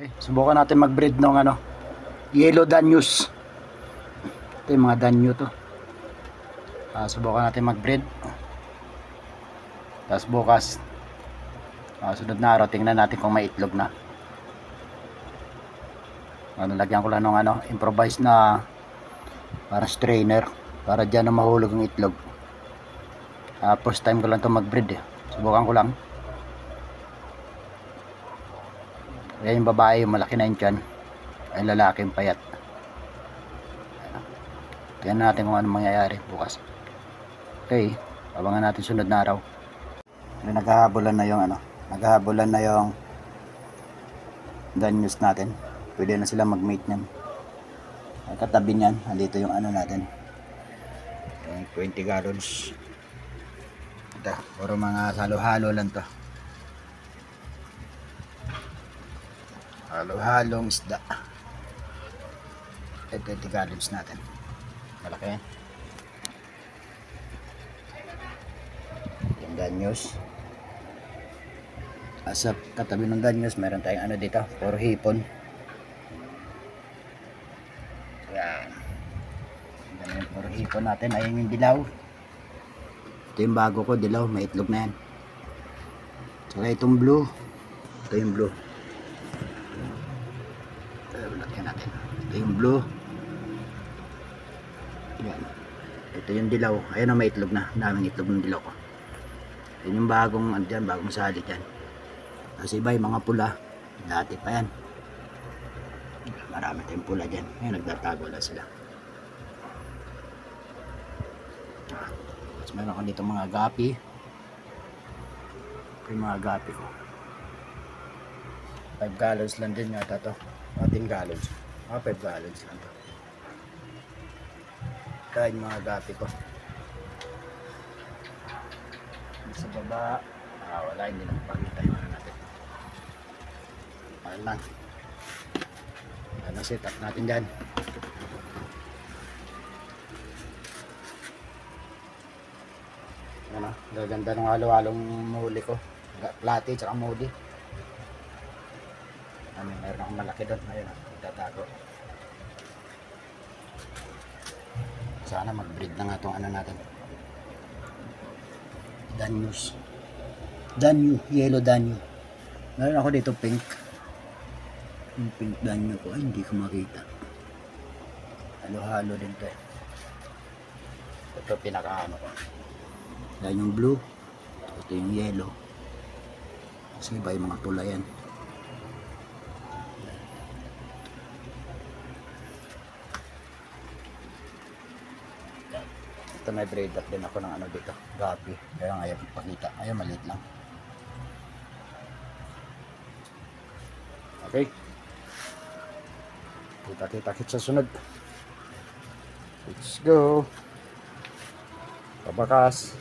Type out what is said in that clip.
Subukan natin mag-breed ng yellow danyos. Ito yung mga danyo to. Subukan natin mag-breed. Tapos bukas, sunod na araw, tingnan natin kung may itlog na. Lagyan ko lang ng improvised na parang strainer para dyan na mahulog ang itlog. First time ko lang to mag-breed Subukan ko lang. Kaya yung babae, yung malaki na yung tiyan, ay lalaki yung payat. Tingnan natin kung ano mangyayari bukas. Okay, abangan natin sunod na araw. Naghahabulan na yung naghahabulan na yung danyos natin. Pwede na sila mag-mate niyan. Katabi niyan, andito yung natin. Yung 20 gallons. Ito, puro mga halo-halo lang to. Halo-halong isda. Ito 20 gallons natin. Malaki yan. Yung danyos. Sa katabi ng danyos, meron tayong dito, puro hipon. Yan. Yan yung puro hipon natin. Ayun yung dilaw. Ito yung bago ko, dilaw. May itlog na yan. Saka itong blue. Ito yung blue. Lagyan natin. Ito yung blue. Yan. Ito yung dilaw. Ayun may itlog na. Daming itlog ng dilaw ko. Yan yung bagong bagong sali dyan. Kasi iba yung mga pula. Dati pa yan. Marami tayong pula dyan. Ngayon nagtatago lang sila. Tapos meron ko dito mga gapi. Ito yung mga gapi ko. 5 gallons lang din yata to. 10 gallons. 5 gallons lang to. Ito yung mga gapi ko. Sa baba. Wala, hindi na mapakita yung natin. Ayan lang. Set up natin dyan. Gaganda ng halo-halong muli ko. Plati tsaka muli. Meron akong malaki doon. Ayun tatago. Sana mag-breed na nga itong natin. Danyos. Danyo, yellow danyo. Meron ako dito pink. Yung pink danyo ko, ay hindi ko makita. Halo-halo din to Ito pinaka ko. Yan yung blue. Ito yung yellow. Kasi iba yung mga tula yan. Ito may braid up din ako ng dito. Gabi. Kaya ayaw ipakita. Ayaw maliit lang. Okay. Kita-kita sa sunod. Let's go. Pabakas.